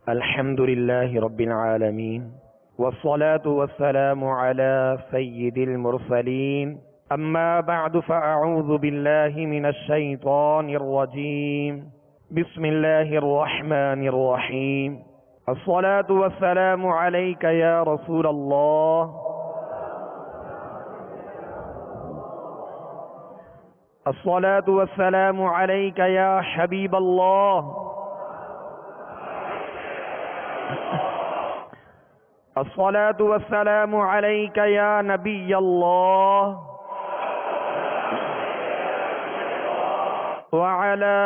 الحمد لله رب العالمين والصلاة والسلام على سيد المرسلين أما بعد فأعوذ بالله من الشيطان الرجيم بسم الله الرحمن الرحيم الصلاة والسلام عليك يا رسول الله الصلاة والسلام عليك يا حبيب الله الصلاة والسلام عليك يا نبي الله وعلى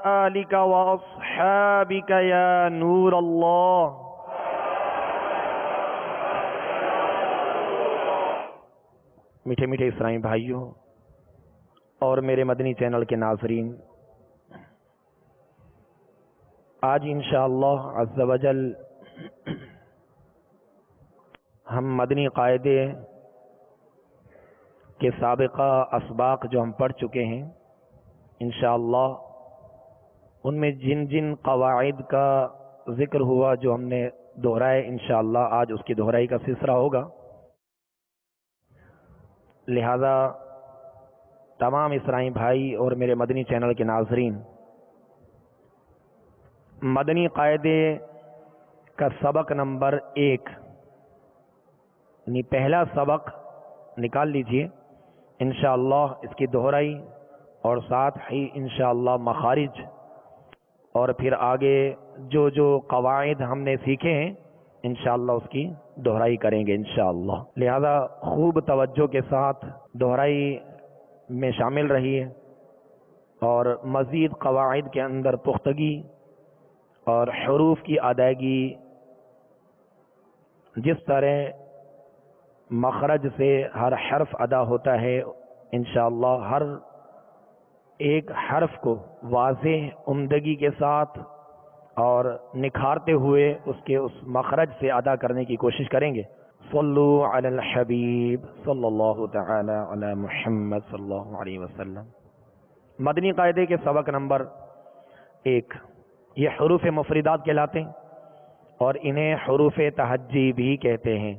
آلك وأصحابك يا نور الله. میٹھے میٹھے اسلامی بھائیوں اور میرے مدنی چینل کے ناظرین، آج انشاءاللہ عز و جل ہم مدنی قاعدے کے سابقہ اسباق جو ہم پڑھ چکے ہیں انشاءاللہ ان میں جن جن قواعد کا ذکر ہوا جو ہم نے دہرائے انشاءاللہ آج اس کی دہرائی کا سلسلہ ہوگا. لہذا تمام اسلامی بھائی اور میرے مدنی چینل کے ناظرین، مدنی قاعدے کا سبق نمبر 1 یعنی پہلا سبق نکال لیجئے انشاءاللہ، اس کی دہرائی اور ساتھ ہی انشاءاللہ مخارج اور پھر آگے جو جو قواعد ہم نے سیکھے ہیں انشاءاللہ اس کی دہرائی کریں گے انشاءاللہ. لہذا خوب توجہ کے ساتھ دہرائی میں شامل رہیے اور مزید قواعد کے اندر پختگی اور حروف کی ادائیگی، جس طرح مخرج سے ہر حرف ادا ہوتا ہے انشاءاللہ ہر ایک حرف کو واضح عمدگی کے ساتھ اور نکھارتے ہوئے اس مخرج سے ادا کرنے کی کوشش کریں گے. صلو علی الحبیب صلی اللہ تعالی علی محمد صلی اللہ علیہ وسلم. مدنی قاعدے کے سبق نمبر 1، یہ حروف مفردات کہلاتے ہیں اور انہیں حروف تہجی بھی کہتے ہیں.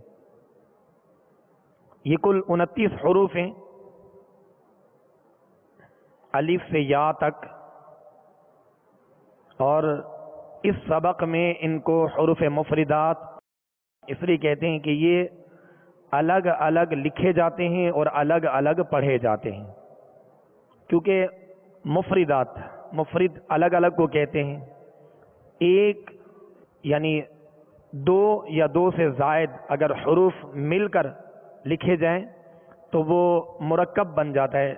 یہ کل 29 حروف ہیں، الف سے یا تک، اور اس سبق میں ان کو حروف مفردات اس لیے کہتے ہیں کہ یہ الگ الگ لکھے جاتے ہیں اور الگ الگ پڑھے جاتے ہیں، کیونکہ مفرد الگ الگ کو کہتے ہیں. ایک یعنی 2 یا 2 سے زائد اگر حروف مل کر لکھے جائیں تو وہ مرکب بن جاتا ہے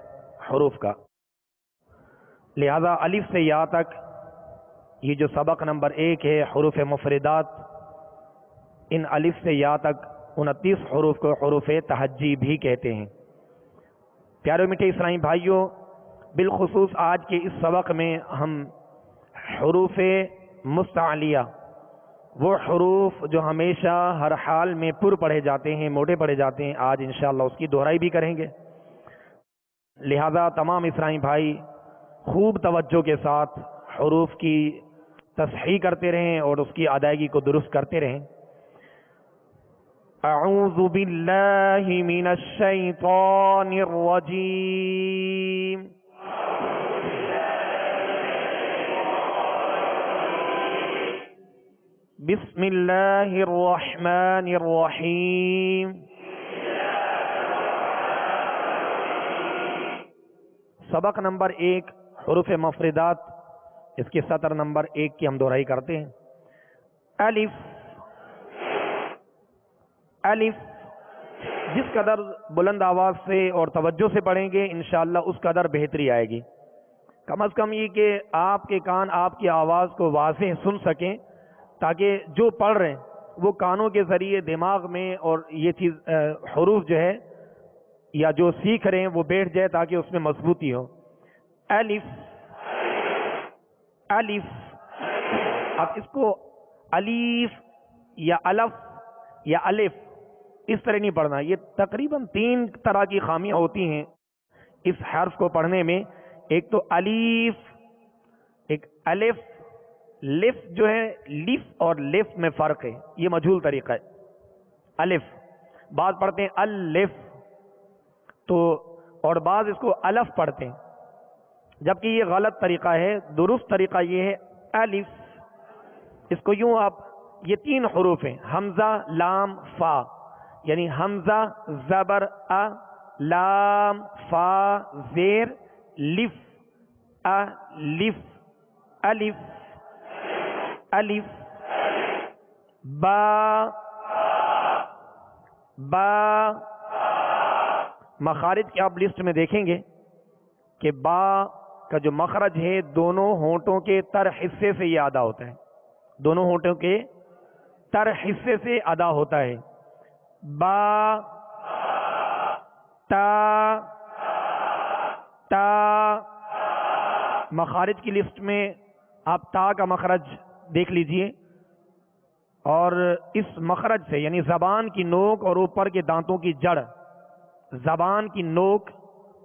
حروف کا. لہذا الف سے یا تک یہ جو سبق نمبر 1 ہے حروف مفردات، ان الف سے یا تک 29 حروف کو حروف تہجی بھی کہتے ہیں. پیارے میٹھے اسلامی بھائیوں، بالخصوص آج کے اس سبق میں ہم حروف مستعلیہ، وہ حروف جو ہمیشہ ہر حال میں پر پڑھے جاتے ہیں، موٹے پڑھے جاتے ہیں، آج انشاءاللہ اس کی دہرائی بھی کریں گے. لہذا تمام اسلامی بھائی خوب توجہ کے ساتھ حروف کی تصحیح کرتے رہیں اور اس کی ادائیگی کو درست کرتے رہیں. اعوذ باللہ من الشیطان الرجیم. بسم اللہ الرحمن الرحیم. سبق نمبر 1 حروف مفردات، اس کی سطر نمبر 1 کی ہم دہرائی کرتے ہیں. الف الف جس قدر بلند آواز سے اور توجہ سے پڑھیں گے انشاءاللہ اس قدر بہتری آئے گی. کم از کم یہ کہ آپ کے کان آپ کی آواز کو واضح سن سکیں، تاکہ جو پڑھ رہے ہیں وہ کانوں کے ذریعے دماغ میں اور یہ چیز حروف جو ہے یا جو سیکھ رہے ہیں وہ بیٹھ جائے تاکہ اس میں مضبوطی ہو. الف الف. اب اس کو الیف یا الف یا الف اس طرح نہیں پڑھنا. یہ تقریباً 3 طرح کی خامیاں ہوتی ہیں اس حرف کو پڑھنے میں. ایک تو الیف، ایک الف لف جو ہے لف اور لف میں فرق ہے، یہ مجہول طریقہ ہے. الف بعض پڑھتے ہیں الف تو، اور بعض اس کو الف پڑھتے ہیں، جبکہ یہ غلط طریقہ ہے. درست طریقہ یہ ہے الف. اس کو یوں آپ، یہ 3 حروف ہیں، حمزہ لام فا، یعنی حمزہ زبر ا، لام فا زیر لف، الف الف الف. با با مخارج کی آپ لسٹ میں دیکھیں گے کہ با کا جو مخرج ہے دونوں ہونٹوں کے تر حصے سے یہ ادا ہوتا ہے، دونوں ہونٹوں کے تر حصے سے ادا ہوتا ہے. با تا تا مخارج کی لسٹ میں آپ تا کا مخرج دیکھ لیجئے، اور اس مخرج سے یعنی زبان کی نوک اور اوپر کے دانتوں کی جڑ، زبان کی نوک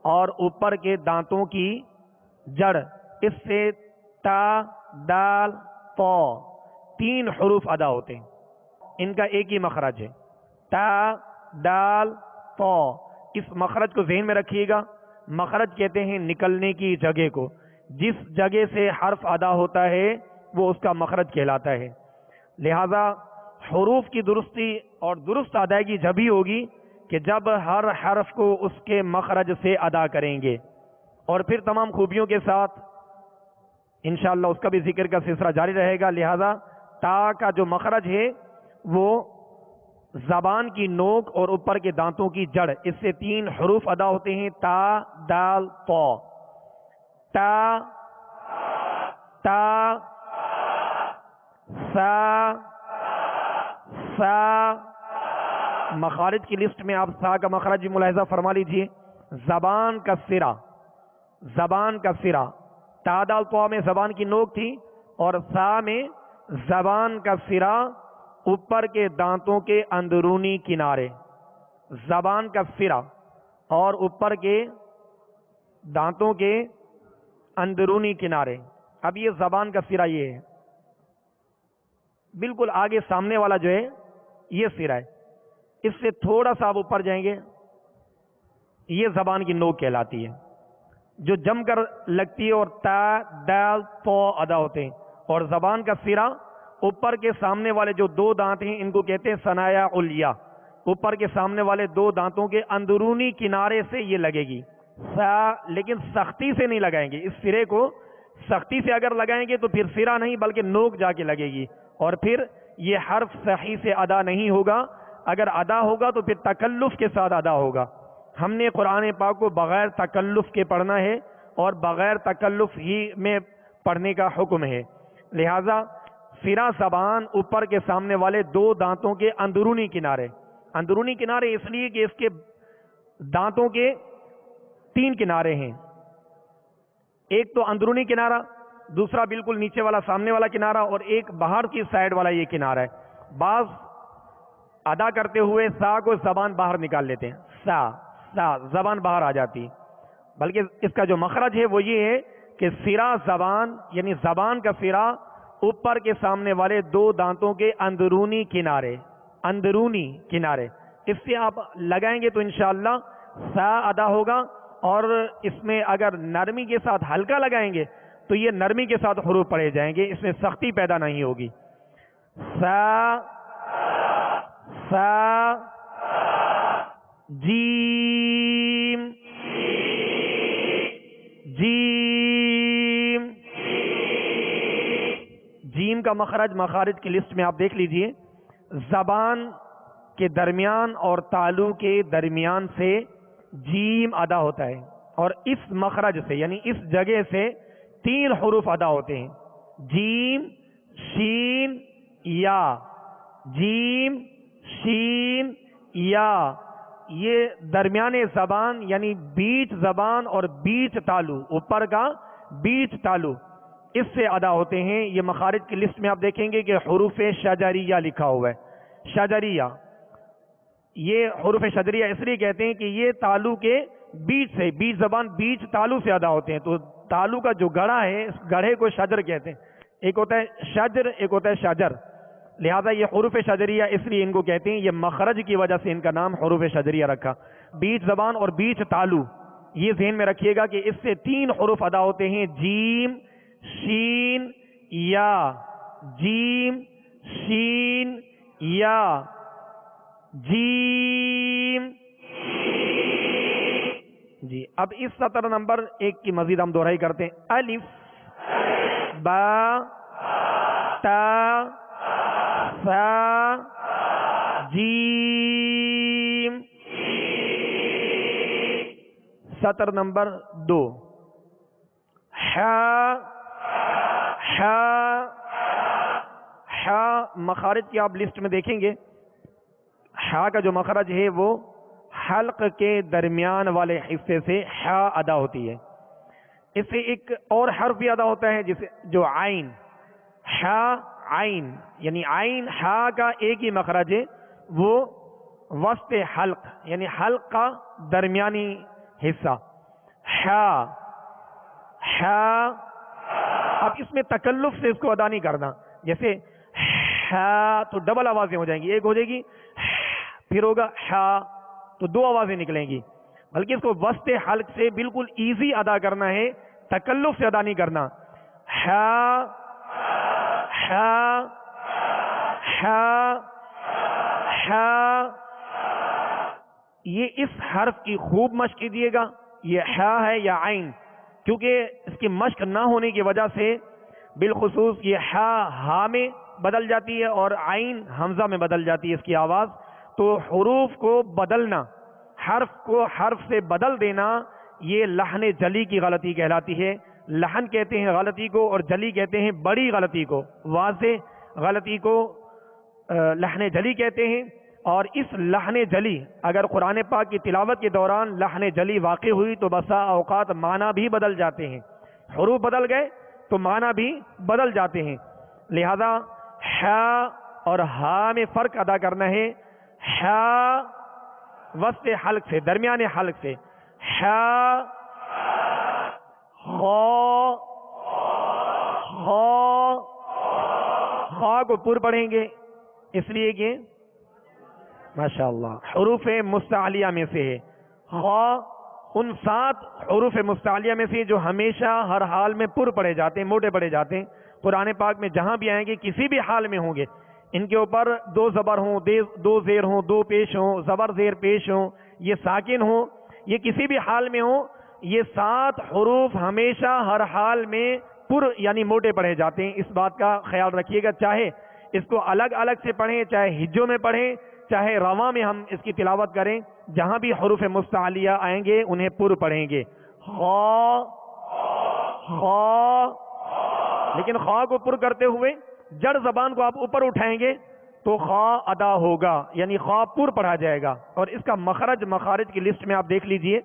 اور اوپر کے دانتوں کی جڑ، اس سے تا دال تو 3 حروف ادا ہوتے ہیں. ان کا ایک ہی مخرج ہے، تا دال تو. اس مخرج کو ذہن میں رکھیے گا. مخرج کہتے ہیں نکلنے کی جگہ کو، جس جگہ سے حرف ادا ہوتا ہے وہ اس کا مخرج کہلاتا ہے. لہذا حروف کی درستی اور درست ادائیگی جبھی ہوگی کہ جب ہر حرف کو اس کے مخرج سے ادا کریں گے، اور پھر تمام خوبیوں کے ساتھ انشاءاللہ اس کا بھی ذکر کا سلسلہ جاری رہے گا. لہذا تا کا جو مخرج ہے وہ زبان کی نوک اور اوپر کے دانتوں کی جڑ، اس سے 3 حروف ادا ہوتے ہیں، تا دال تو. تا تا سا سا. مخارج کی لسٹ میں آپ سا کا مخرج بھی ملاحظہ فرما لیجئے. زبان کا سرا، زبان کا سرا، تا دال تو میں زبان کی نوک تھی، اور سا میں زبان کا سرا اوپر کے دانتوں کے اندرونی کنارے. زبان کا سرا اور اوپر کے دانتوں کے اندرونی کنارے. اب یہ زبان کا سرا یہ ہے، بالکل آگے سامنے والا جو ہے یہ سرا ہے. اس سے تھوڑا سا آپ اوپر جائیں گے، یہ زبان کی نوک کہلاتی ہے جو جم کر لگتی ہے، اور تا دال تو ادا ہوتے ہیں. اور زبان کا سرا اوپر کے سامنے والے جو 2 دانت ہیں ان کو کہتے ہیں ثنایا علیا. اوپر کے سامنے والے 2 دانتوں کے اندرونی کنارے سے یہ لگے گی سا، لیکن سختی سے نہیں لگائیں گے. اس سرے کو سختی سے اگر لگائیں گے تو پھر سرا نہیں بلکہ نوک جا کے لگے گی، اور پھر یہ حرف صحیح سے ادا نہیں ہوگا. اگر ادا ہوگا تو پھر تکلف کے ساتھ ادا ہوگا. ہم نے قرآن پاک کو بغیر تکلف کے پڑھنا ہے اور بغیر تکلف ہی میں پڑھنے کا حکم ہے. لہذا سرا زبان اوپر کے سامنے والے 2 دانتوں کے اندرونی کنارے. اندرونی کنارے اس لیے کہ اس کے دانتوں کے 3 کنارے ہیں، ایک تو اندرونی کنارہ، دوسرا بالکل نیچے والا سامنے والا کنارہ، اور ایک باہر کی سائڈ والا یہ کنارہ ہے. بعض ادا کرتے ہوئے سا کو زبان باہر نکال لیتے ہیں، سا سا زبان باہر آ جاتی، بلکہ اس کا جو مخرج ہے وہ یہ ہے کہ سرا زبان یعنی زبان کا سرا اوپر کے سامنے والے 2 دانتوں کے اندرونی کنارے، اندرونی کنارے، اس سے آپ لگائیں گے تو انشاءاللہ سا ادا ہوگا. اور اس میں اگر نرمی کے ساتھ ہلکا لگائیں گے تو یہ نرمی کے ساتھ حروف پڑھے جائیں گے، اس میں سختی پیدا نہیں ہوگی. سا سا جیم جیم. جیم کا مخرج مخارج کی لسٹ میں آپ دیکھ لیجئے. زبان کے درمیان اور تالو کے درمیان سے جیم ادا ہوتا ہے، اور اس مخرج سے یعنی اس جگہ سے 3 حروف ادا ہوتے ہیں، جیم شین یا، جیم شین یا. یہ درمیان زبان یعنی بیچ زبان اور بیچ تالو، اوپر کا بیچ تالو، اس سے ادا ہوتے ہیں. یہ مخارج کی لسٹ میں آپ دیکھیں گے کہ حروف شجریہ لکھا ہوا ہے. شجریہ، یہ حروف شجریہ اس لیے کہتے ہیں کہ یہ تالو کے بیچ سے، بیچ زبان بیچ تالو سے ادا ہوتے ہیں. تو تالو کا جو گڑھا ہے اس گڑھے کو شجر کہتے ہیں. ایک ہوتا ہے شجر، ایک ہوتا ہے شجر. لہذا یہ حروف شجریہ اس لیے ان کو کہتے ہیں، یہ مخرج کی وجہ سے ان کا نام حروف شجریہ رکھا. بیچ زبان اور بیچ تالو، یہ ذہن میں رکھیے گا کہ اس سے 3 حروف ادا ہوتے ہیں، جیم شین یا، جیم شین یا، جیم. جی اب اس سطر نمبر 1 کی مزید ہم دہرائی کرتے ہیں. الف با تا سا جیم. سطر نمبر 2 حا حا حا. مخارج کی آپ لسٹ میں دیکھیں گے، حا کا جو مخرج ہے وہ حلق کے درمیان والے حصے سے حا ادا ہوتی ہے. اس سے ایک اور حرف بھی ادا ہوتا ہے جسے جو عین، حا عین، یعنی عین حا کا ایک ہی مخرج ہے، وہ وسط حلق یعنی حلق کا درمیانی حصہ. حا حا. اب اس میں تکلف سے اس کو ادا نہیں کرنا، جیسے حا تو ڈبل آوازیں ہو جائیں گی، ایک ہو جائے گی پھر ہوگا حا تو 2 آوازیں نکلیں گی، بلکہ اس کو وسط حلق سے بالکل ایزی ادا کرنا ہے، تکلف سے ادا نہیں کرنا. حا حا حا حا. یہ اس حرف کی خوب مشق کیجیے گا. یہ حا ہے یا عین، کیونکہ اس کی مشق نہ ہونے کی وجہ سے بالخصوص یہ حا ہا میں بدل جاتی ہے اور عین حمزہ میں بدل جاتی ہے اس کی آواز. تو حروف کو بدلنا، حرف کو حرف سے بدل دینا، یہ لحن جلی کی غلطی کہلاتی ہے. لحن کہتے ہیں غلطی کو اور جلی کہتے ہیں بڑی غلطی کو، واضح غلطی کو لحن جلی کہتے ہیں. اور اس لحن جلی اگر قرآن پاک کی تلاوت کے دوران لحن جلی واقع ہوئی تو بسا اوقات معنی بھی بدل جاتے ہیں، حروف بدل گئے تو معنی بھی بدل جاتے ہیں. لہذا حا اور ہا میں فرق ادا کرنا ہے. حا وسط حلق سے، درمیان حلق سے. حا خا خا. خا کو پر پڑھیں گے اس لیے کہ ماشاءاللہ حروف مستعلیہ میں سے ہے. خا ان 7 حروف مستعلیہ میں سے جو ہمیشہ ہر حال میں پر پڑھے جاتے ہیں، موٹے پڑھے جاتے ہیں. قرآن پاک میں جہاں بھی آئیں گے کسی بھی حال میں ہوں گے، ان کے اوپر 2 زبر ہوں، 2 زیر ہوں، 2 پیش ہوں، زبر زیر پیش ہوں، یہ ساکن ہوں، یہ کسی بھی حال میں ہوں، یہ 7 حروف ہمیشہ ہر حال میں پر یعنی موٹے پڑھے جاتے ہیں. اس بات کا خیال رکھیے گا، چاہے اس کو الگ الگ سے پڑھیں، چاہے ہجوں میں پڑھیں، چاہے رواں میں ہم اس کی تلاوت کریں، جہاں بھی حروف مستعلیہ آئیں گے انہیں پر پڑھیں گے. خا خا. لیکن خا کو پر کرتے ہوئے جڑ زبان کو آپ اوپر اٹھائیں گے تو خا ادا ہوگا، یعنی خا پر پڑھا جائے گا. اور اس کا مخرج مخارج کی لسٹ میں آپ دیکھ لیجئے،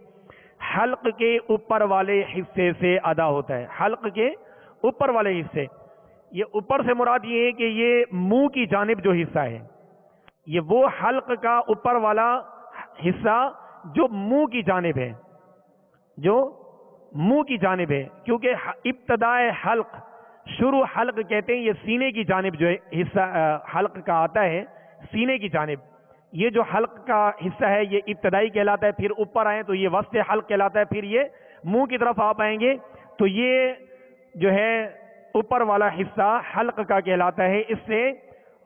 حلق کے اوپر والے حصے سے ادا ہوتا ہے. حلق کے اوپر والے حصے، یہ اوپر سے مراد یہ ہے کہ یہ منہ کی جانب جو حصہ ہے، یہ وہ حلق کا اوپر والا حصہ جو منہ کی جانب ہے، جو منہ کی جانب ہے. کیونکہ ابتدائے حلق، شروع حلق کہتے ہیں، یہ سینے کی جانب جو حصہ حلق کا آتا ہے، سینے کی جانب. یہ جو حلق کا حصہ ہے یہ ابتدائی کہلاتا ہے، پھر اوپر آئیں تو یہ وسط حلق کہلاتا ہے، پھر یہ منہ کی طرف آپ آئیں گے تو یہ جو ہے اوپر والا حصہ حلق کا کہلاتا ہے. اس سے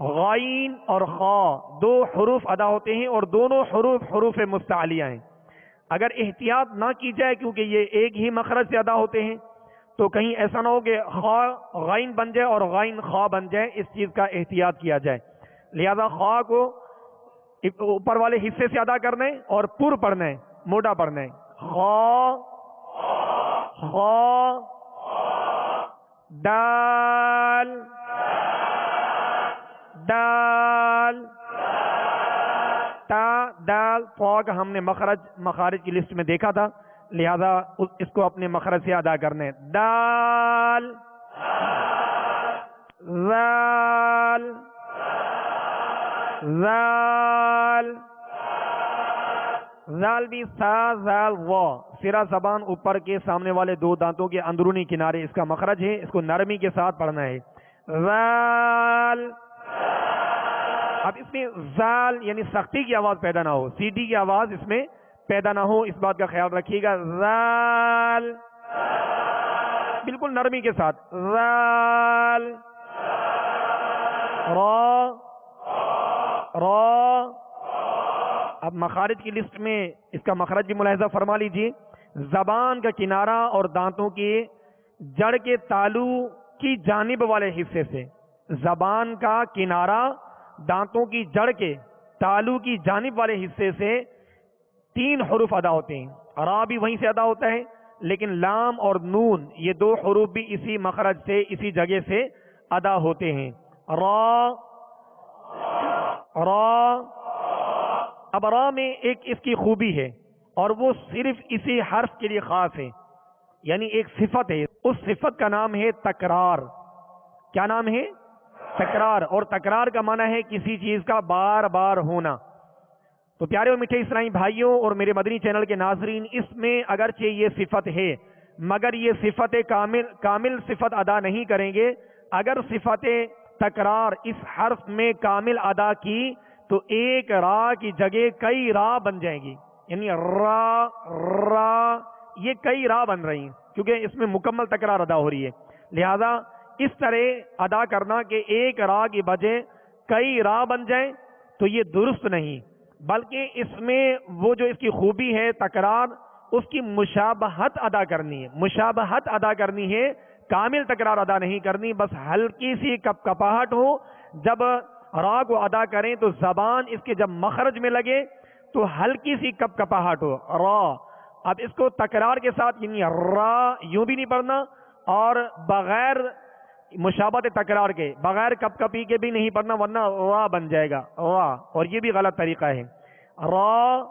غائن اور خا 2 حروف ادا ہوتے ہیں اور دونوں حروف حروف مستعلیہ ہیں. اگر احتیاط نہ کی جائے کیونکہ یہ ایک ہی مخرج سے ادا ہوتے ہیں تو کہیں ایسا نہ ہو کہ خا غائن بن جائے اور غائن خا بن جائے، اس چیز کا احتیاط کیا جائے. لہذا خا کو اوپر والے حصے سے ادا کرنا ہے اور پر پڑھنا ہے، موٹا پڑھنا ہے. خا خا. دال دال. تا دال. فا کا ہم نے مخارج کی لسٹ میں دیکھا تھا، لہذا اس کو اپنے مخرج سے ادا کرنے. دال زال زال. زال بھی سا زال وا. سرا زبان اوپر کے سامنے والے 2 دانتوں کے اندرونی کنارے اس کا مخرج ہے، اس کو نرمی کے ساتھ پڑھنا ہے. زال. اب اس میں زال یعنی سختی کی آواز پیدا نہ ہو، سیدھی کی آواز اس میں پیدا نہ ہو، اس بات کا خیال رکھیے گا. زال بالکل نرمی کے ساتھ. زال. را. را. اب مخارج کی لسٹ میں اس کا مخرج بھی ملاحظہ فرما لیجیے. زبان کا کنارہ اور دانتوں کی جڑ کے تالو کی جانب والے حصے سے، زبان کا کنارہ دانتوں کی جڑ کے تالو کی جانب والے حصے سے 3 حروف ادا ہوتے ہیں. را بھی وہیں سے ادا ہوتا ہے، لیکن لام اور نون یہ 2 حروف بھی اسی مخرج سے، اسی جگہ سے ادا ہوتے ہیں. را. را. اب را میں ایک اس کی خوبی ہے اور وہ صرف اسی حرف کے لیے خاص ہے، یعنی ایک صفت ہے. اس صفت کا نام ہے تکرار. کیا نام ہے؟ تکرار. اور تکرار کا معنی ہے کسی چیز کا بار بار ہونا. تو پیارے اور میٹھے اسلامی بھائیوں اور میرے مدنی چینل کے ناظرین، اس میں اگرچہ یہ صفت ہے مگر یہ صفت کامل صفت ادا نہیں کریں گے. اگر صفت تکرار اس حرف میں کامل ادا کی تو ایک را کی جگہ کئی را بن جائیں گی، یعنی را را یہ کئی را بن رہی ہیں کیونکہ اس میں مکمل تکرار ادا ہو رہی ہے. لہذا اس طرح ادا کرنا کہ ایک را کی بجائے کئی را بن جائیں تو یہ درست نہیں، بلکہ اس میں وہ جو اس کی خوبی ہے تکرار، اس کی مشابہت ادا کرنی ہے. مشابہت ادا کرنی ہے، کامل تکرار ادا نہیں کرنی. بس ہلکی سی کپ کپاہٹ ہو. جب را کو ادا کریں تو زبان اس کے جب مخرج میں لگے تو ہلکی سی کپ کپاہٹ ہو. را. اب اس کو تکرار کے ساتھ یعنی را یوں بھی نہیں پڑھنا اور بغیر مشابہت تکرار کے، بغیر کپ کپی کے بھی نہیں پڑھنا، ورنہ را بن جائے گا. را. اور یہ بھی غلط طریقہ ہے. را.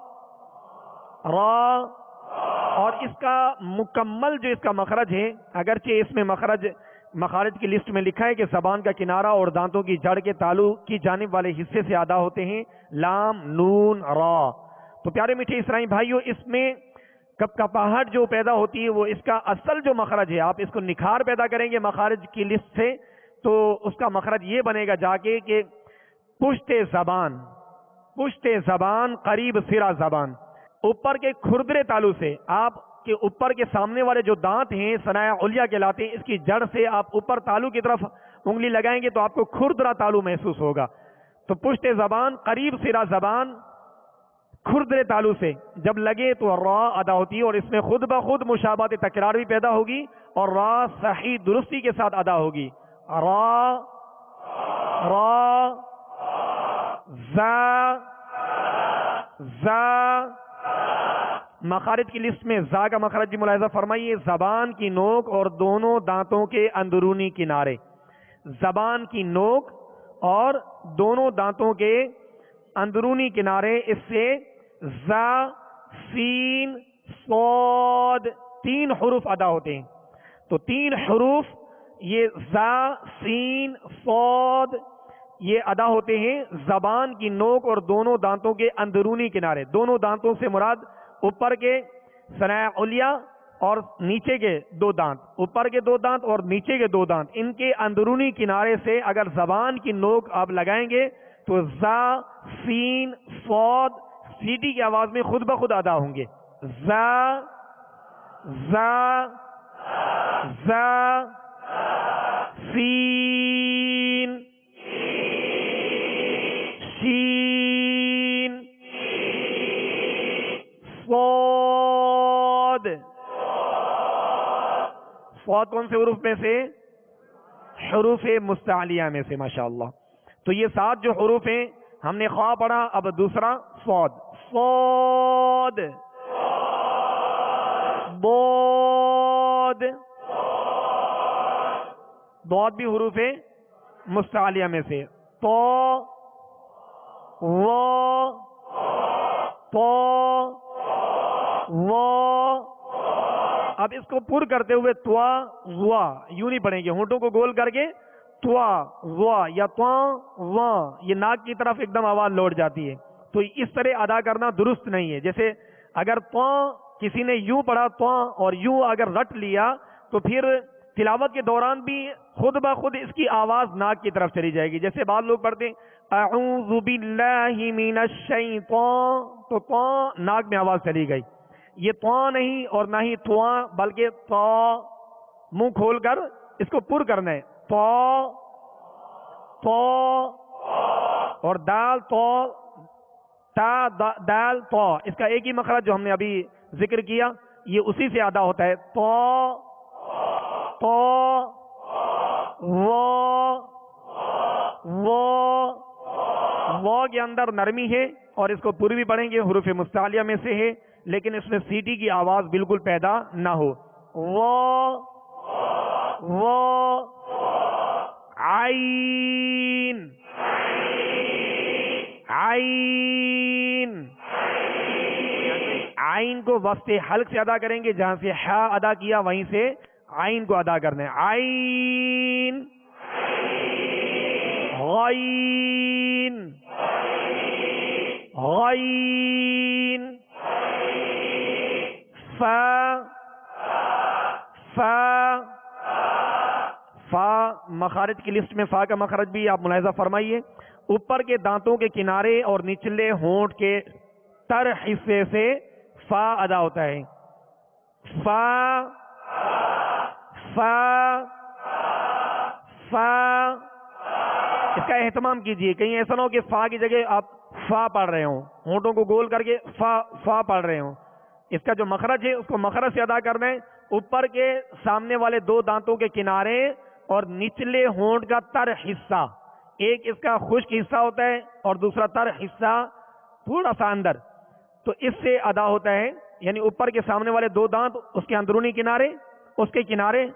را. اور اس کا مکمل جو اس کا مخرج ہے، اگرچہ اس میں مخارج کی لسٹ میں لکھا ہے کہ زبان کا کنارہ اور دانتوں کی جڑ کے تالو کی جانب والے حصے سے ادا ہوتے ہیں، لام نون را. تو پیارے میٹھے اسلامی بھائیوں، اس میں کپ کپاہٹ جو پیدا ہوتی ہے وہ اس کا اصل جو مخرج ہے، آپ اس کو نکھار پیدا کریں گے مخارج کی لسٹ سے تو اس کا مخرج یہ بنے گا جا کے کہ پشت زبان قریب سرا زبان، اوپر کے کھردرے تالو سے، آپ کے اوپر کے سامنے والے جو دانت ہیں ثنایا علیا کہلاتے ہیں، اس کی جڑ سے آپ اوپر تالو کی طرف انگلی لگائیں گے تو آپ کو کھردرا تالو محسوس ہوگا. تو پشت زبان قریب سرا زبان کھردرے تالو سے جب لگے تو را ادا ہوتی ہے، اور اس میں خود بخود مشابہت تکرار بھی پیدا ہوگی اور را صحیح درستی کے ساتھ ادا ہوگی. را. را. زا. زا. مخارج کی لسٹ میں زا کا مخرج بھی ملاحظہ فرمائیے. زبان کی نوک اور دونوں دانتوں کے اندرونی کنارے، زبان کی نوک اور دونوں دانتوں کے اندرونی کنارے، اس سے زا سین صاد 3 حروف ادا ہوتے ہیں. تو 3 حروف یہ زا سین صاد یہ ادا ہوتے ہیں زبان کی نوک اور دونوں دانتوں کے اندرونی کنارے. دونوں دانتوں سے مراد اوپر کے ثنایا علیا اور نیچے کے 2 دانت، اوپر کے 2 دانت اور نیچے کے 2 دانت، ان کے اندرونی کنارے سے اگر زبان کی نوک آپ لگائیں گے تو زا سین صاد سیدھی کی آواز میں خود بخود ادا ہوں گے. زا. زا. زا. سین. شین. صاد. صاد کون سے حروف میں سے؟ حروف مستعلیہ میں سے. ماشاءاللہ. تو یہ 7 جو حروف ہیں ہم نے خواہ پڑھا، اب دوسرا صاد. صاد. ضاد. ضاد بھی حروف مستعلیہ میں سے. طا. وا. طا. وا. اب اس کو پر کرتے ہوئے توا وا یوں نہیں پڑھیں گے، ہونٹوں کو گول کر کے توا وا یا توا وا، یہ ناک کی طرف ایک دم آواز لوٹ جاتی ہے. تو اس طرح ادا کرنا درست نہیں ہے. جیسے اگر توا کسی نے یوں پڑھا توا اور یوں اگر رٹ لیا تو پھر تلاوت کے دوران بھی خود بخود اس کی آواز ناک کی طرف چلی جائے گی. جیسے بعض لوگ پڑھتے ہیں اعوذ باللہ من الشیطان، تو تو ناک میں آواز چلی گئی. یہ تو نہیں اور نہ ہی تواں، بلکہ تو منہ کھول کر اس کو پر کرنا ہے. تو اور دال تو تا دال تو، اس کا ایک ہی مخرج جو ہم نے ابھی ذکر کیا یہ اسی سے ادا ہوتا ہے. تو وہ کے اندر نرمی ہے اور اس کو پر بھی پڑھیں گے، حروف مستعلیہ میں سے ہے، لیکن اس میں سیٹی کی آواز بالکل پیدا نہ ہو. وہ عین عین عین کو وسط حلق سے ادا کریں گے، جہاں سے ہا ادا کیا وہیں سے عین کو ادا کرنا ہے. عین غین غین فا مخارج کی لسٹ میں فا کا مخرج بھی آپ ملاحظہ فرمائیے. اوپر کے دانتوں کے کنارے اور نچلے ہونٹ کے تر حصے سے فا ادا ہوتا ہے. فا فا فا اس کا اہتمام کیجئے، کہیں ایسا نہ ہو کہ فا کی جگہ آپ فا پڑھ رہے ہوں، ہونٹوں کو گول کر کے فا پڑھ رہے ہوں. اس کا جو مخرج ہے اس کو مخرج سے ادا کرنا ہے. اوپر کے سامنے والے دو دانتوں کے کنارے اور نچلے ہونٹ کا تر حصہ، ایک اس کا خشک حصہ ہوتا ہے اور دوسرا تر حصہ تھوڑا سا اندر، تو اس سے ادا ہوتا ہے. یعنی اوپر کے سامنے والے دو دانت، اس کے اندرونی کنارے، اس کے کنارے،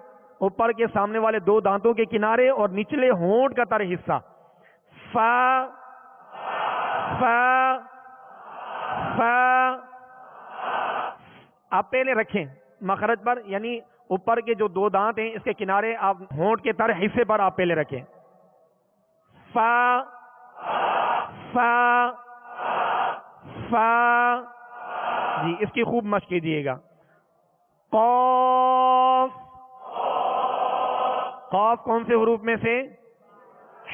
اوپر کے سامنے والے دو دانتوں کے کنارے اور نچلے ہونٹ کا تر حصہ. فا فا فا آپ پہلے رکھیں مخرج پر، یعنی اوپر کے جو دو دانت ہیں اس کے کنارے آپ ہونٹ کے تر حصے پر آپ پہلے رکھیں. فا فا فا جی اس کی خوب مشق کیجیے گا. قاف قاف کون سے حروف میں سے؟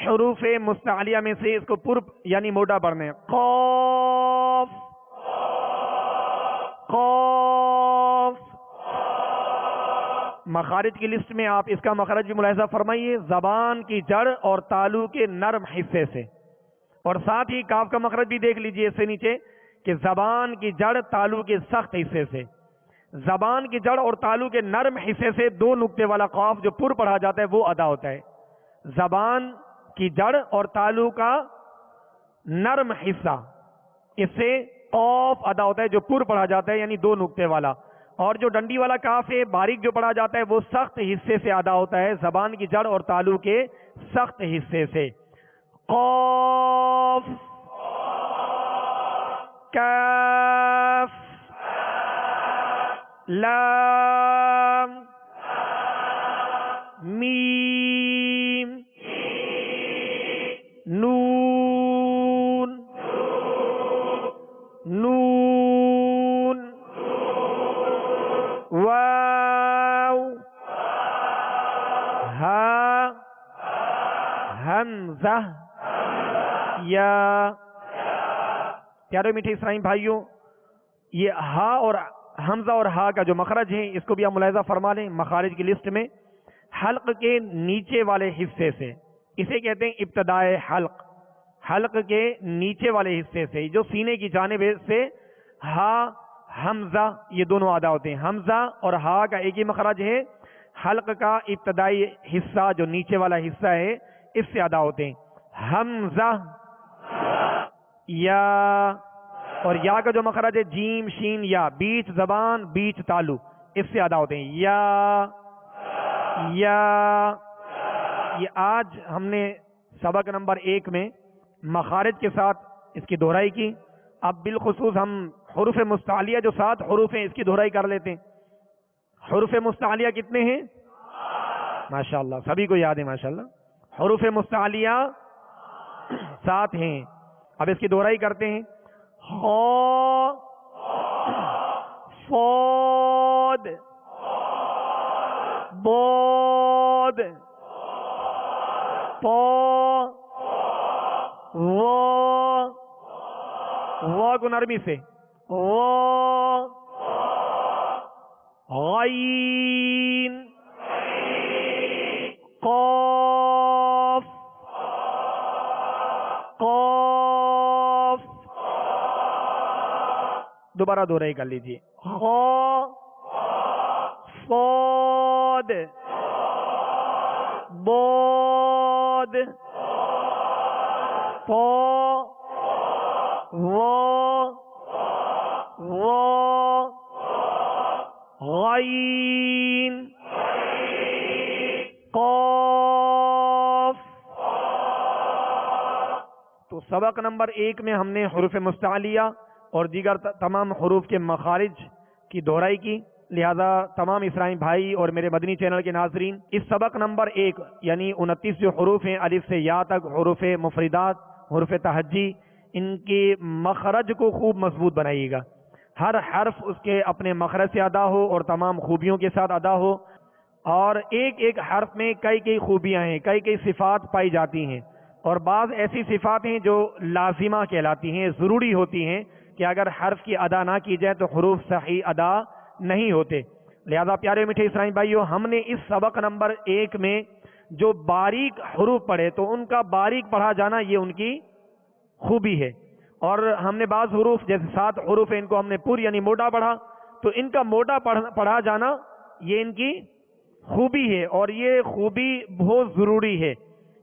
حروف مستعلیہ میں سے. اس کو پر یعنی موٹا پڑھنا ہے. قاف قاف. مخارج کی لسٹ میں آپ اس کا مخرج بھی ملاحظہ فرمائیے، زبان کی جڑ اور تالو کے نرم حصے سے. اور ساتھ ہی کاف کا مخرج بھی دیکھ لیجئے اس سے نیچے کہ زبان کی جڑ تالو کے سخت حصے سے. زبان کی جڑ اور تالو کے نرم حصے سے دو نقطے والا قاف جو پر پڑھا جاتا ہے وہ ادا ہوتا ہے. زبان کی جڑ اور تالو کا نرم حصہ، اس سے قاف ادا ہوتا ہے جو پر پڑھا جاتا ہے، یعنی دو نقطے والا. اور جو ڈنڈی والا کاف ہے باریک جو پڑھا جاتا ہے وہ سخت حصے سے ادا ہوتا ہے، زبان کی جڑ اور تالو کے سخت حصے سے. قاف کاف لام میم نون نون واو ہا حمزہ یا. پیارے میٹھے اسلام بھائیوں، یہ ہا اور حمزہ اور ہا کا جو مخرج ہے اس کو بھی آپ ملاحظہ فرما لیں. مخارج کی لسٹ میں حلق کے نیچے والے حصے سے، اسے کہتے ہیں ابتدائے حلق. حلق کے نیچے والے حصے سے جو سینے کی جانب سے ہا حمزہ یہ دونوں ادا ہوتے ہیں. حمزہ اور ہا کا ایک ہی مخرج ہے. حلق کا ابتدائی حصہ جو نیچے والا حصہ ہے اس سے ادا ہوتے ہیں. حمزہ یا. اور یا کا جو مخرج ہے جیم شین یا، بیچ زبان بیچ تالو، اس سے ادا ہوتے ہیں. یا یہ آج ہم نے سبق نمبر 1 میں مخارج کے ساتھ اس کی دہرائی کی. اب بالخصوص ہم حروف مستعلیہ جو 7 حروف ہیں اس کی دہرائی کر لیتے ہیں. حروف مستعلیہ کتنے ہیں؟ ماشاءاللہ سبھی کو یاد ہے ماشاءاللہ. حروف مستعلیہ 7 ہیں. اب اس کی دہرائی کرتے ہیں. صاد بود، پو، وہ کو نرمی سے، وہ، غین، قاف، قاف، دوبارہ دوہرائی کر لیجیے، خا، صاد، بود، پا، و، غین، قاف۔ تو سبق نمبر 1 میں ہم نے حروف مستعلیہ اور دیگر تمام حروف کے مخارج کی دہرائی کی، لہذا تمام اسرائیل بھائی اور میرے مدنی چینل کے ناظرین، اس سبق نمبر 1 یعنی 29 جو حروف ہیں الف سے یا تک، حروف مفردات، حروف تہجی، ان کے مخرج کو خوب مضبوط بنائیے گا، ہر حرف اس کے اپنے مخرج سے ادا ہو اور تمام خوبیوں کے ساتھ ادا ہو، اور ایک ایک حرف میں کئی خوبیاں ہیں، کئی صفات پائی جاتی ہیں، اور بعض ایسی صفات ہیں جو لازمہ کہلاتی ہیں، ضروری ہوتی ہیں کہ اگر حرف کی ادا نہ کی جائے تو حروف صحیح ادا نہیں ہوتے۔ لہذا پیارے میٹھے اسرائیل بھائیوں، ہم نے اس سبق نمبر 1 میں جو باریک حروف پڑھے تو ان کا باریک پڑھا جانا یہ ان کی خوبی ہے، اور ہم نے بعض حروف جیسے 7 حروف ہیں ان کو ہم نے پوری یعنی موٹا پڑھا، تو ان کا موٹا پڑھا جانا یہ ان کی خوبی ہے، اور یہ خوبی بہت ضروری ہے۔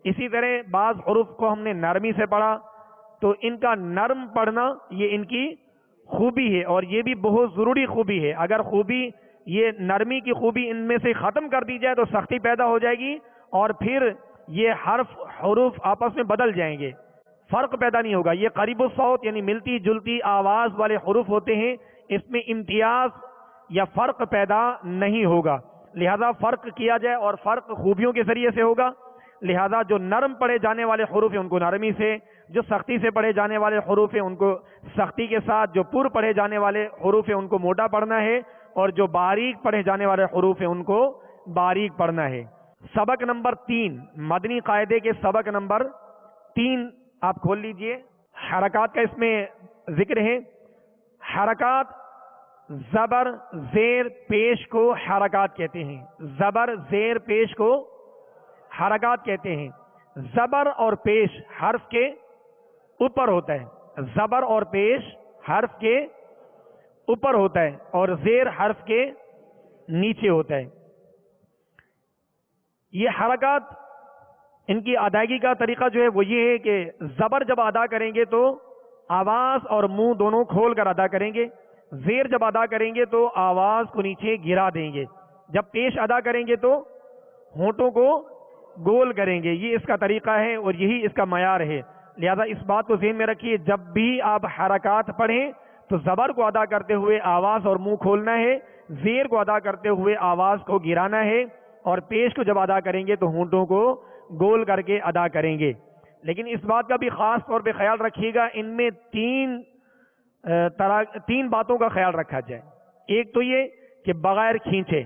اسی طرح بعض حروف کو ہم نے نرمی سے پڑھا تو ان کا نرم پڑھنا یہ ان کی خوبی ہے، اور یہ بھی بہت ضروری خوبی ہے۔ اگر خوبی یہ نرمی کی خوبی ان میں سے ختم کر دی جائے تو سختی پیدا ہو جائے گی، اور پھر یہ حروف آپس میں بدل جائیں گے، فرق پیدا نہیں ہوگا۔ یہ قریب الصوت یعنی ملتی جلتی آواز والے حروف ہوتے ہیں، اس میں امتیاز یا فرق پیدا نہیں ہوگا، لہذا فرق کیا جائے اور فرق خوبیوں کے ذریعے سے ہوگا۔ لہذا جو نرم پڑھے جانے والے حروف ہیں ان کو نرمی سے، جو سختی سے پڑھے جانے والے حروف ہیں ان کو سختی کے ساتھ، جو پر پڑھے جانے والے حروف ہیں ان کو موٹا پڑھنا ہے، اور جو باریک پڑھے جانے والے حروف ہیں ان کو باریک پڑھنا ہے۔ سبق نمبر 3 مدنی قاعدے کے سبق نمبر 3 آپ کھول لیجئے، حرکات کا اس میں ذکر ہے۔ حرکات زبر زیر پیش کو حرکات کہتے ہیں، زبر زیر پیش کو حرکات کہتے ہیں۔ زبر اور پیش حرف کے اوپر ہوتا ہے، زبر اور پیش حرف کے اوپر ہوتا ہے اور زیر حرف کے نیچے ہوتا ہے۔ یہ حرکات ان کی ادائیگی کا طریقہ جو ہے وہ یہ ہے کہ زبر جب ادا کریں گے تو آواز اور منہ دونوں کھول کر ادا کریں گے، زیر جب ادا کریں گے تو آواز کو نیچے گرا دیں گے، جب پیش ادا کریں گے تو ہونٹوں کو گول کریں گے۔ یہ اس کا طریقہ ہے اور یہی اس کا معیار ہے، لہذا اس بات کو ذہن میں رکھیے، جب بھی آپ حرکات پڑھیں تو زبر کو ادا کرتے ہوئے آواز اور منہ کھولنا ہے، زیر کو ادا کرتے ہوئے آواز کو گرانا ہے، اور پیش کو جب ادا کریں گے تو ہونٹوں کو گول کر کے ادا کریں گے۔ لیکن اس بات کا بھی خاص طور پہ خیال رکھیے گا، ان میں تین باتوں کا خیال رکھا جائے۔ ایک تو یہ کہ بغیر کھینچے،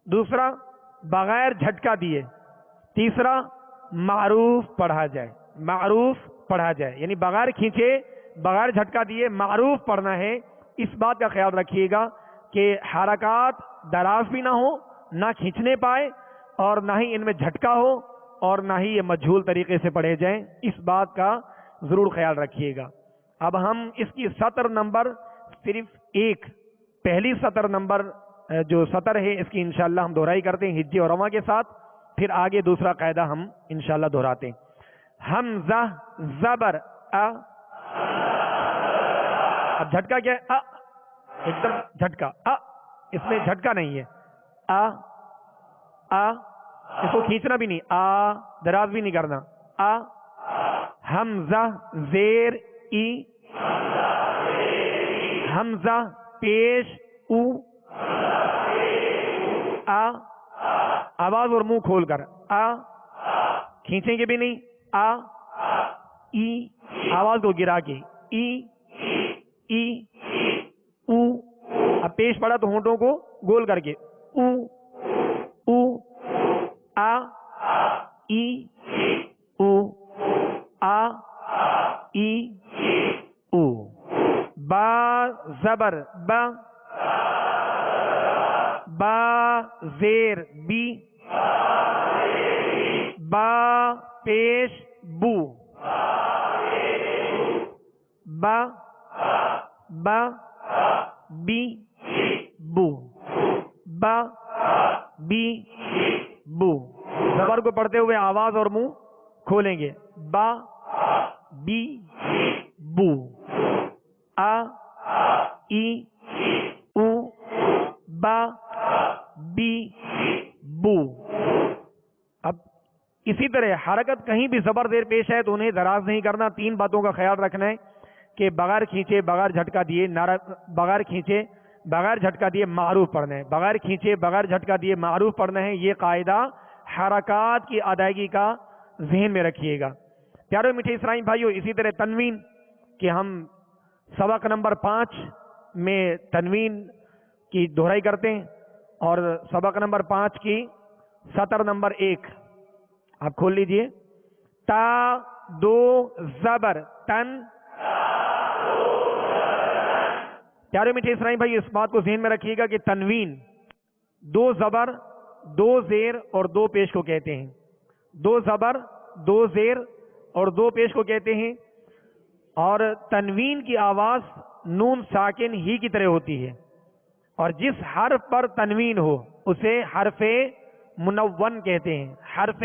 دوسرا بغیر جھٹکا دیے، تیسرا معروف پڑھا جائے، معروف پڑھا جائے، یعنی بغیر کھینچے بغیر جھٹکا دیے معروف پڑھنا ہے۔ اس بات کا خیال رکھیے گا کہ حرکات دراز بھی نہ ہو، نہ کھینچنے پائے، اور نہ ہی ان میں جھٹکا ہو، اور نہ ہی یہ مجھول طریقے سے پڑھے جائیں، اس بات کا ضرور خیال رکھیے گا۔ اب ہم اس کی سطر نمبر صرف ایک، پہلی سطر نمبر جو سطر ہے اس کی انشاءاللہ ہم دہرائی کرتے ہیں ہجے اور رواں کے ساتھ، پھر آگے دوسرا قاعدہ ہم انشاءاللہ دہراتے ہیں۔ حمزہ زبر ا، اب جھٹکا کیا ہے؟ ایک دم جھٹکا، اس میں جھٹکا نہیں ہے، اس کو کھینچنا بھی نہیں، دراز بھی نہیں کرنا۔ حمزہ زیر ای، حمزہ پیش او، آواز اور منہ کھول کر، کھینچیں گے بھی نہیں، ای، آواز کو گرا کے، ای، او، اب پیش پڑا تو ہونٹوں کو گول کر کے، او، ای او. با زبر با، با زیر بی، با پیش بو، با با بی بو، با بی بو. زبر کو پڑھتے ہوئے آواز اور منہ کھولیں گے. با بی بو، آ ای او، با بی بو. اب اسی طرح حرکت کہیں بھی زبر زیر پیش ہے تو انہیں دراز نہیں کرنا. 3 باتوں کا خیال رکھنا ہے کہ بغیر کھینچے بغیر جھٹکا دیے بغیر کھینچے بغیر جھٹکا دیے معروف پڑھنا ہے. بغیر کھینچے بغیر جھٹکا دیے معروف پڑھنا ہے. یہ قاعدہ حرکات کی ادائیگی کا ذہن میں رکھیے گا. پیارے میٹھے اسرائیل بھائیوں، اسی طرح تنوین کہ ہم سبق نمبر 5 میں تنوین کی دہرائی کرتے ہیں اور سبق نمبر 5 کی سطر نمبر 1 آپ کھول لیجئے. تا دو زبر تن. پیارے میٹھے اسرائیل بھائی اس بات کو ذہن میں رکھیے گا کہ تنوین 2 زبر 2 زیر اور 2 پیش کو کہتے ہیں. 2 زبر 2 زیر اور 2 پیش کو کہتے ہیں. اور تنوین کی آواز نون ساکن ہی کی طرح ہوتی ہے، اور جس حرف پر تنوین ہو اسے حرف منون کہتے ہیں. حرف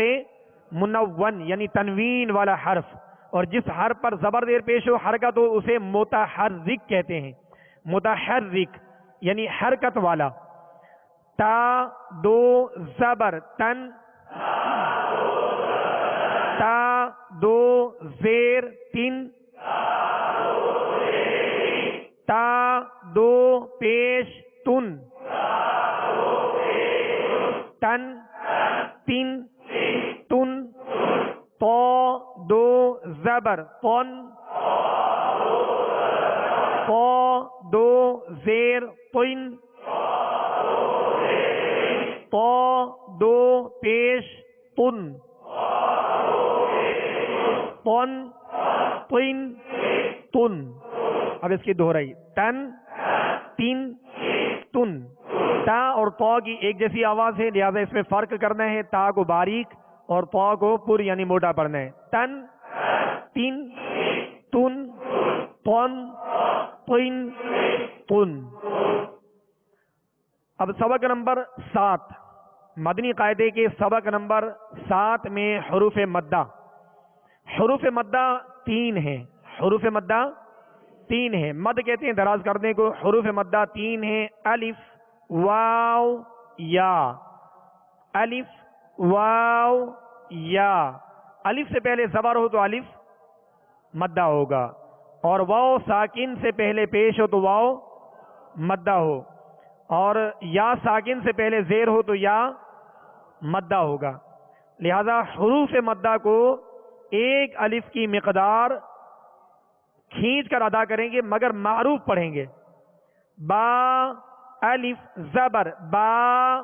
منون یعنی تنوین والا حرف. اور جس حرف پر زبر زیر پیش ہو حرکت ہو اسے متحرک کہتے ہیں. متحرک یعنی حرکت والا. تا دو زبر تن، تا دو زیر تن، تا دو پیش تن، تن تن تن. تو دو زبر تن، تو دو زیر تن، تو دو پیش تن، تن تن تن. اب اس کی دہرائی تن تین تن. تا اور تو کی ایک جیسی آواز ہے، لہذا اس میں فرق کرنا ہے. تا کو باریک اور تو کو پر یعنی موٹا پڑھنا ہے. تن تین تن تن تن تن. اب سبق نمبر 7 مدنی قاعدے کے سبق نمبر 7 میں حروف مدہ. حروف مدہ 3 ہیں. حروف مدہ 3 ہیں. مد کہتے ہیں دراز کرنے کو. حروف مدہ 3 ہیں. الف واو یا. الف واو یا. الف سے پہلے زبر ہو تو الف مدہ ہوگا، اور واو ساکن سے پہلے پیش ہو تو واو مدہ ہو، اور یا ساکن سے پہلے زیر ہو تو یا مدہ ہوگا. لہذا حروف مدہ کو ایک الف کی مقدار کھینچ کر ادا کریں گے مگر معروف پڑھیں گے. با الف زبر با،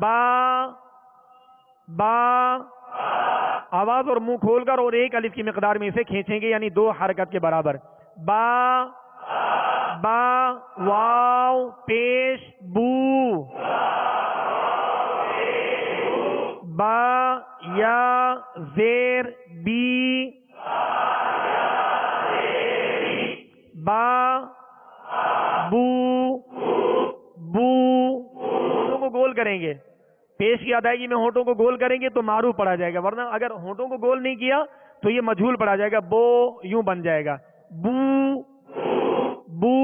با با. آواز اور منہ کھول کر اور ایک الف کی مقدار میں اسے کھینچیں گے، یعنی 2 حرکت کے برابر. با با واو پیش بو، با یا زیر بی، با بو بو. ہونٹوں کو گول کریں گے. پیش کی ادائیگی میں ہونٹوں کو گول کریں گے تو معروف پڑھا جائے گا، ورنہ اگر ہونٹوں کو گول نہیں کیا تو یہ مجہول پڑھا جائے گا. بو یوں بن جائے گا. بو بو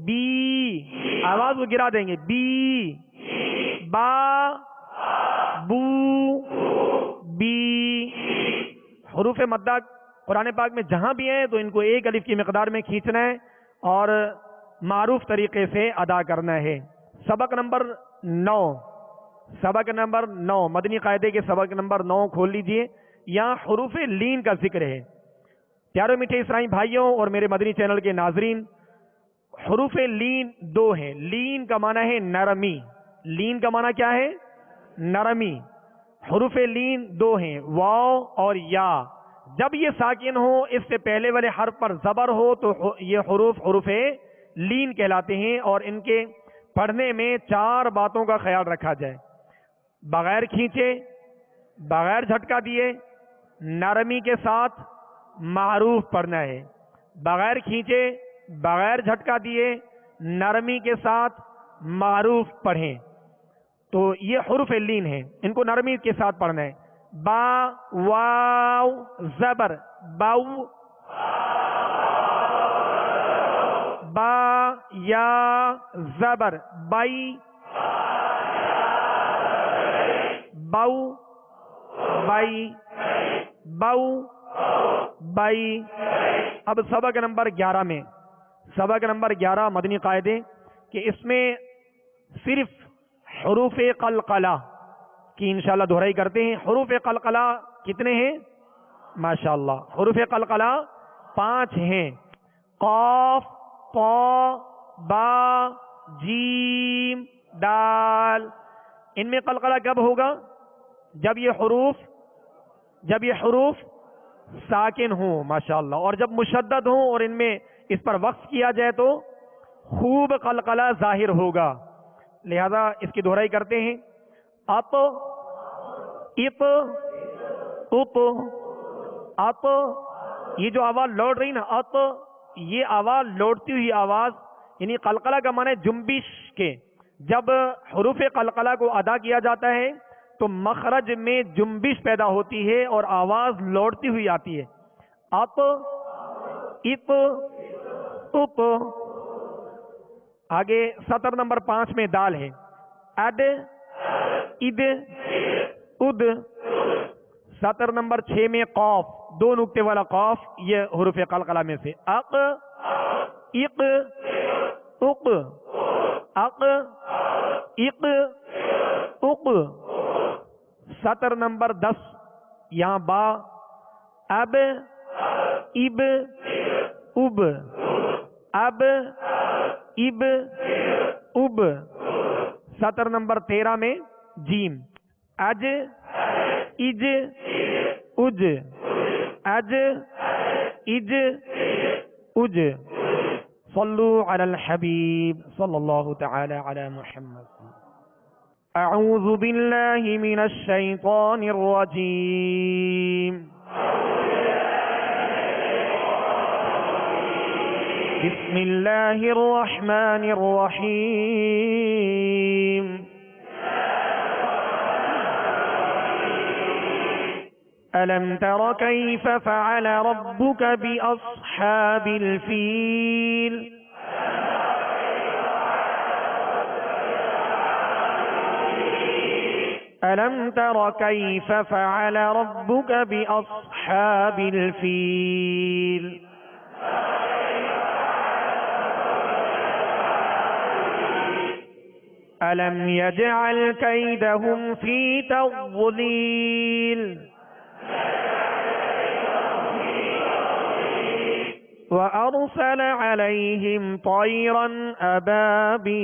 بی. آواز کو گرا دیں گے. بی با بو بی. حروف مدہ قرآن پاک میں جہاں بھی ہیں تو ان کو ایک الف کی مقدار میں کھینچنا ہے اور معروف طریقے سے ادا کرنا ہے. سبق نمبر 9. سبق نمبر 9 مدنی قاعدے کے سبق نمبر 9 کھول لیجئے. یہاں حروف لین کا ذکر ہے. پیارے میٹھے اسرائیل بھائیوں اور میرے مدنی چینل کے ناظرین، حروف لین 2 ہیں. لین کا معنی ہے نرمی. لین کا معنی کیا ہے؟ نرمی. حروف لین دو ہیں، واو اور یا. جب یہ ساکن ہو، اس سے پہلے والے حرف پر زبر ہو، تو یہ حروف لین کہلاتے ہیں. اور ان کے پڑھنے میں 4 باتوں کا خیال رکھا جائے. بغیر کھینچے، بغیر جھٹکا دیے، نرمی کے ساتھ معروف پڑھنا ہے. بغیر کھینچے، بغیر جھٹکا دیے، نرمی کے ساتھ معروف پڑھیں. تو یہ حروف لین ہیں، ان کو نرمی کے ساتھ پڑھنا ہے. با واو زبر باو، با یا زبر بائی، باو بائی، باو بائی. اب سبق نمبر 11 میں، سبق نمبر 11 مدنی قاعدے کہ اس میں صرف حروف قلقلہ کی انشاءاللہ دہرائی کرتے ہیں. حروف قلقلہ کتنے ہیں؟ ماشاءاللہ حروف قلقلہ 5 ہیں. قاف، طا، با، جیم، دال. ان میں قلقلہ کب ہوگا؟ جب یہ حروف ساکن ہوں ماشاءاللہ، اور جب مشدد ہوں اور ان میں اس پر وقف کیا جائے تو خوب قلقلہ ظاہر ہوگا. لہذا اس کی دہرائی کرتے ہیں. اط، اط، اط، اط. یہ جو آواز لوٹ رہی نا، اط، یہ آواز لوٹتی ہوئی آواز، یعنی قلقلہ کا معنی جنبش کے. جب حروف قلقلہ کو ادا کیا جاتا ہے تو مخرج میں جنبش پیدا ہوتی ہے اور آواز لوٹتی ہوئی آتی ہے. اط، اط، اط. آگے سطر نمبر 5 میں دال ہے. اڈ، اد، اد. سطر نمبر 6 میں قاف، 2 نقطے والا قاف، یہ حروف قلقلہ میں سے. اق، اق، اق، اق، اق، اق. سطر نمبر 10 یہاں با، اب، اب، اب، اب، اب، اب. سطر نمبر 13 میں جیم، اج، اج، اج، اج، اج، اج. صلو علی الحبیب صلی اللہ تعالی علی محمد. اعوذ باللہ من الشیطان الرجیم. بسم اللہ الرحمن الرحیم. ألم تر كيف فعل ربك بأصحاب الفيل. ألم تر كيف فعل ربك بأصحاب الفيل. ألم يجعل كيدهم في تضليل. وأرسل عليهم طيرا أبابيل.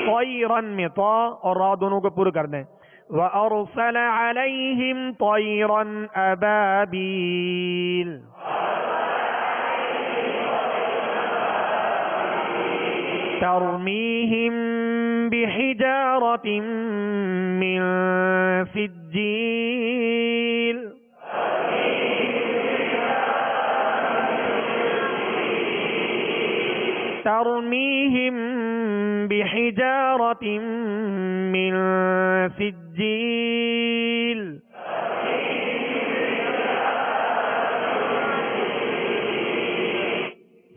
طيرا میں طا اور را دونوں کو پورا کر دیں. وأرسل عليهم طيرا أبابيل. ترميهم بحجارة من سجيل. ترميهم بحجارة من سجيل.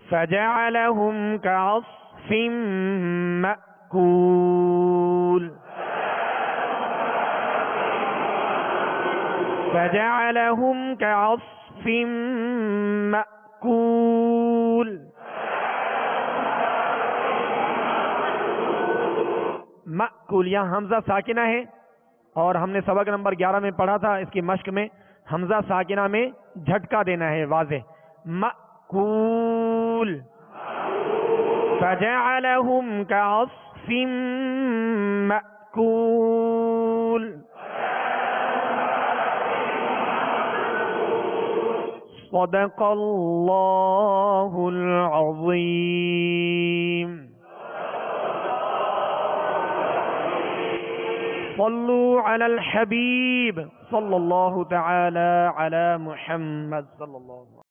فجعلهم كعصف مأكول. فجعلهم كعصف مأكول. مأکول یہاں حمزہ ساکنہ ہے، اور ہم نے سبق نمبر 11 میں پڑھا تھا اس کی مشق میں حمزہ ساکنہ میں جھٹکا دینا ہے واضح. مأکول. فجعلهم كعصف مأكول. صدق اللہ العظیم. صلوا علی الحبیب صلی اللہ تعالی علی محمد صلی اللہ علیہ وسلم.